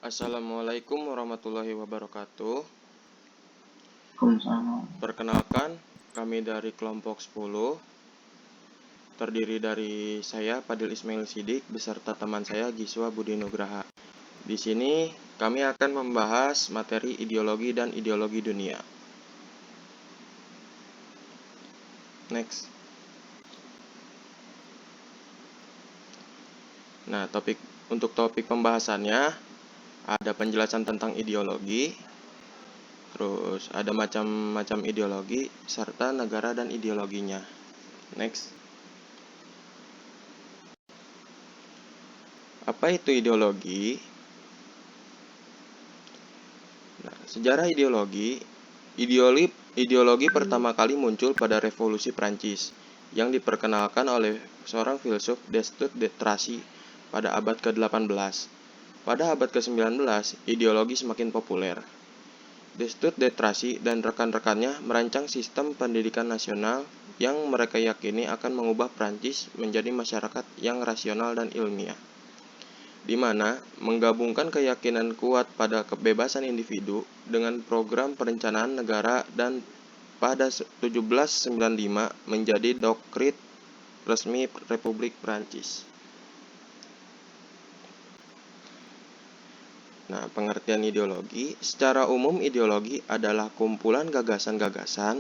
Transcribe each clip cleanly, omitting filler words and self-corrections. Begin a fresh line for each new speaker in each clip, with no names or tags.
Assalamualaikum warahmatullahi wabarakatuh.
Waalaikumsalam.
Perkenalkan, kami dari kelompok 10, terdiri dari saya, Fadil Ismail Sidik, beserta teman saya, Giswa Budi Nugraha. Di sini, kami akan membahas materi ideologi dan ideologi dunia. Next. Nah, untuk topik pembahasannya, ada penjelasan tentang ideologi, terus ada macam-macam ideologi, serta negara dan ideologinya. Next. Apa itu ideologi? Nah, sejarah ideologi pertama kali muncul pada Revolusi Prancis yang diperkenalkan oleh seorang filsuf Destutt de Tracy pada abad ke-18. Pada abad ke-19, ideologi semakin populer. Destutt de Tracy dan rekan-rekannya merancang sistem pendidikan nasional yang mereka yakini akan mengubah Prancis menjadi masyarakat yang rasional dan ilmiah, di mana menggabungkan keyakinan kuat pada kebebasan individu dengan program perencanaan negara dan pada 1795 menjadi doktrin resmi Republik Prancis. Nah, pengertian ideologi. Secara umum ideologi adalah kumpulan gagasan-gagasan,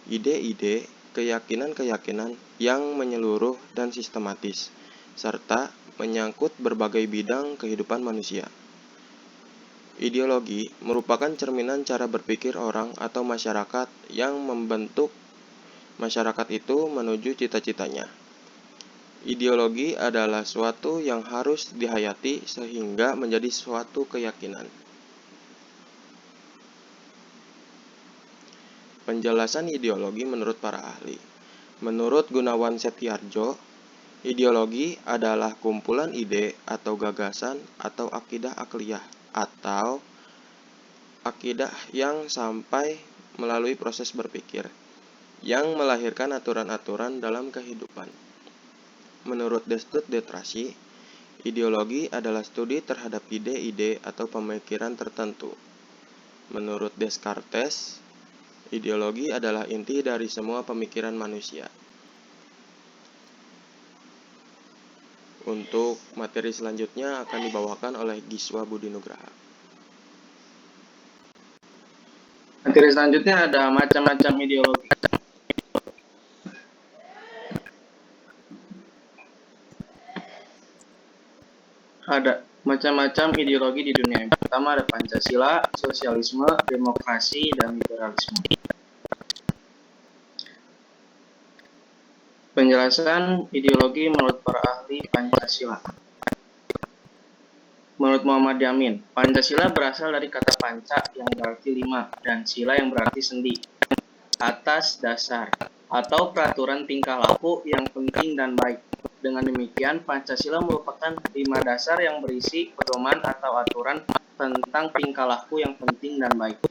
ide-ide, keyakinan-keyakinan yang menyeluruh dan sistematis, serta menyangkut berbagai bidang kehidupan manusia. Ideologi merupakan cerminan cara berpikir orang atau masyarakat yang membentuk masyarakat itu menuju cita-citanya. Ideologi adalah suatu yang harus dihayati sehingga menjadi suatu keyakinan. Penjelasan ideologi menurut para ahli. Menurut Gunawan Setiardjo, ideologi adalah kumpulan ide atau gagasan atau akidah akliyah atau akidah yang sampai melalui proses berpikir yang melahirkan aturan-aturan dalam kehidupan. Menurut Destutt de Tracy, ideologi adalah studi terhadap ide-ide atau pemikiran tertentu. Menurut Descartes, ideologi adalah inti dari semua pemikiran manusia. Untuk materi selanjutnya akan dibawakan oleh Giswa Budi Nugraha.
Materi selanjutnya ada macam-macam ideologi. Ada macam-macam ideologi di dunia. Yang pertama ada Pancasila, sosialisme, demokrasi, dan liberalisme. Penjelasan ideologi menurut para ahli Pancasila. Menurut Muhammad Yamin, Pancasila berasal dari kata panca yang berarti 5 dan sila yang berarti sendi, atas dasar, atau peraturan tingkah laku yang penting dan baik. Dengan demikian, Pancasila merupakan 5 dasar yang berisi pedoman atau aturan tentang tingkah laku yang penting dan baik.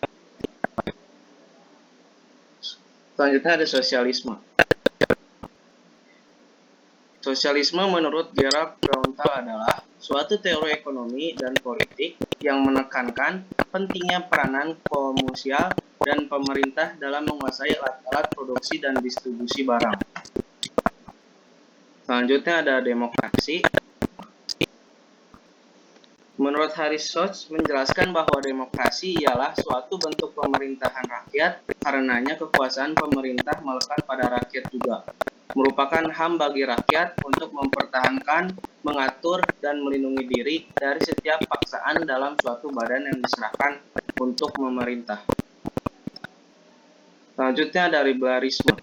Selanjutnya ada sosialisme. Sosialisme menurut Gerard Brontal adalah suatu teori ekonomi dan politik yang menekankan pentingnya peranan komersial dan pemerintah dalam menguasai alat-alat produksi dan distribusi barang. Selanjutnya ada demokrasi. Menurut Harris Soch menjelaskan bahwa demokrasi ialah suatu bentuk pemerintahan rakyat, karenanya kekuasaan pemerintah melekat pada rakyat juga. Merupakan HAM bagi rakyat untuk mempertahankan, mengatur, dan melindungi diri dari setiap paksaan dalam suatu badan yang diserahkan untuk memerintah. Selanjutnya ada liberalisme.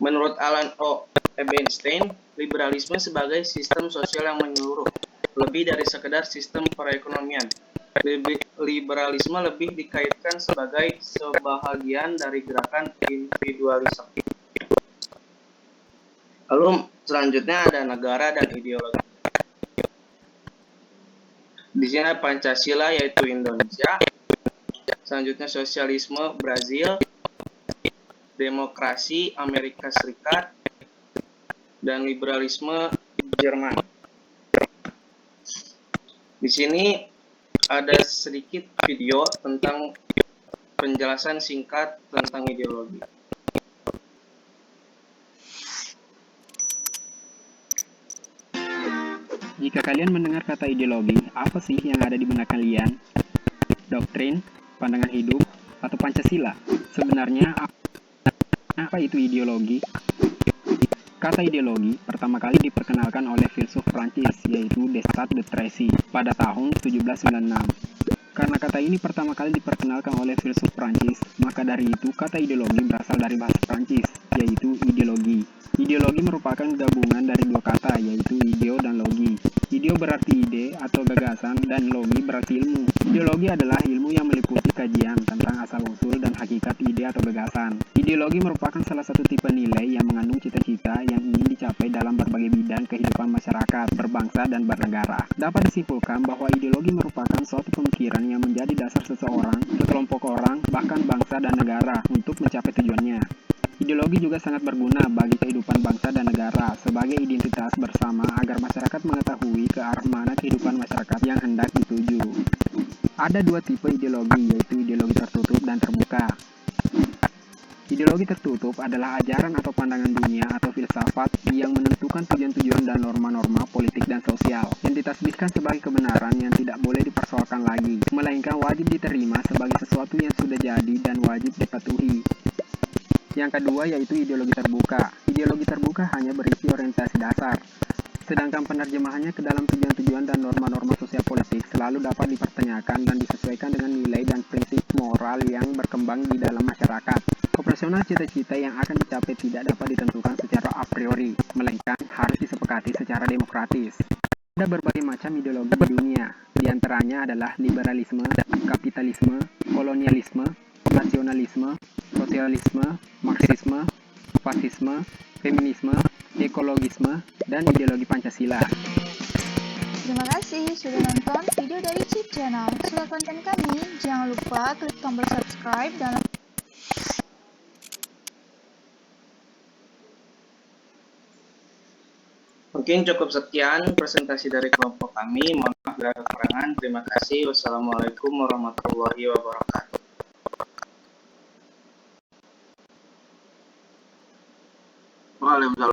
Menurut Alan O. Ebenstein, liberalisme sebagai sistem sosial yang menyeluruh, lebih dari sekedar sistem perekonomian. Liberalisme lebih dikaitkan sebagai sebahagian dari gerakan individualisme. Lalu selanjutnya ada negara dan ideologi. Di sini ada Pancasila yaitu Indonesia. Selanjutnya sosialisme Brazil, demokrasi Amerika Serikat, dan liberalisme Jerman. Di sini ada sedikit video tentang penjelasan singkat tentang ideologi.
Jika kalian mendengar kata ideologi, apa sih yang ada di benak kalian? Doktrin, pandangan hidup, atau Pancasila? Sebenarnya, apa itu ideologi? Kata ideologi pertama kali diperkenalkan oleh filsuf Prancis, yaitu Descartes de Tracy, pada tahun 1796. Karena kata ini pertama kali diperkenalkan oleh filsuf Prancis, maka dari itu kata ideologi berasal dari bahasa Prancis, yaitu ideologi. Ideologi merupakan gabungan dari dua kata, yaitu ideo dan logi. Ideo berarti ide atau gagasan, dan logi berarti ilmu. Ideologi adalah ilmu yang meliputi kajian tentang asal-usul dan hakikat ide atau gagasan. Ideologi merupakan salah satu tipe nilai yang mengandung cita-cita yang ingin dicapai dalam berbagai bidang kehidupan masyarakat, berbangsa, dan bernegara. Dapat disimpulkan bahwa ideologi merupakan suatu pemikiran yang menjadi dasar seseorang, sekelompok orang, bahkan bangsa dan negara untuk mencapai tujuannya. Ideologi juga sangat berguna bagi kehidupan bangsa dan negara sebagai identitas bersama agar masyarakat mengetahui ke arah mana kehidupan masyarakat yang hendak dituju. Ada dua tipe ideologi, yaitu ideologi tertutup dan terbuka. Ideologi tertutup adalah ajaran atau pandangan dunia atau filsafat yang menentukan tujuan-tujuan dan norma-norma politik dan sosial, yang ditasbihkan sebagai kebenaran yang tidak boleh dipersoalkan lagi, melainkan wajib diterima sebagai sesuatu yang sudah jadi dan wajib dipatuhi. Yang kedua yaitu ideologi terbuka. Ideologi terbuka hanya berisi orientasi dasar, sedangkan penerjemahannya ke dalam tujuan-tujuan dan norma-norma sosial politik selalu dapat dipertanyakan dan disesuaikan dengan nilai dan prinsip moral yang berkembang di dalam masyarakat. Operasional cita-cita yang akan dicapai tidak dapat ditentukan secara a priori, melainkan harus disepakati secara demokratis. Ada berbagai macam ideologi di dunia, di antaranya adalah liberalisme, kapitalisme, kolonialisme, nasionalisme, sosialisme, marxisme, fasisme, feminisme, ekologisme, dan ideologi Pancasila.
Terima kasih sudah nonton video dari Chip Channel. Suka konten kami, jangan lupa klik tombol subscribe dan
Mungkin cukup sekian presentasi dari kelompok kami. Mohon maaf bila ada kekurangan. Terima kasih. Wassalamualaikum warahmatullahi wabarakatuh. Waalaikumsalam.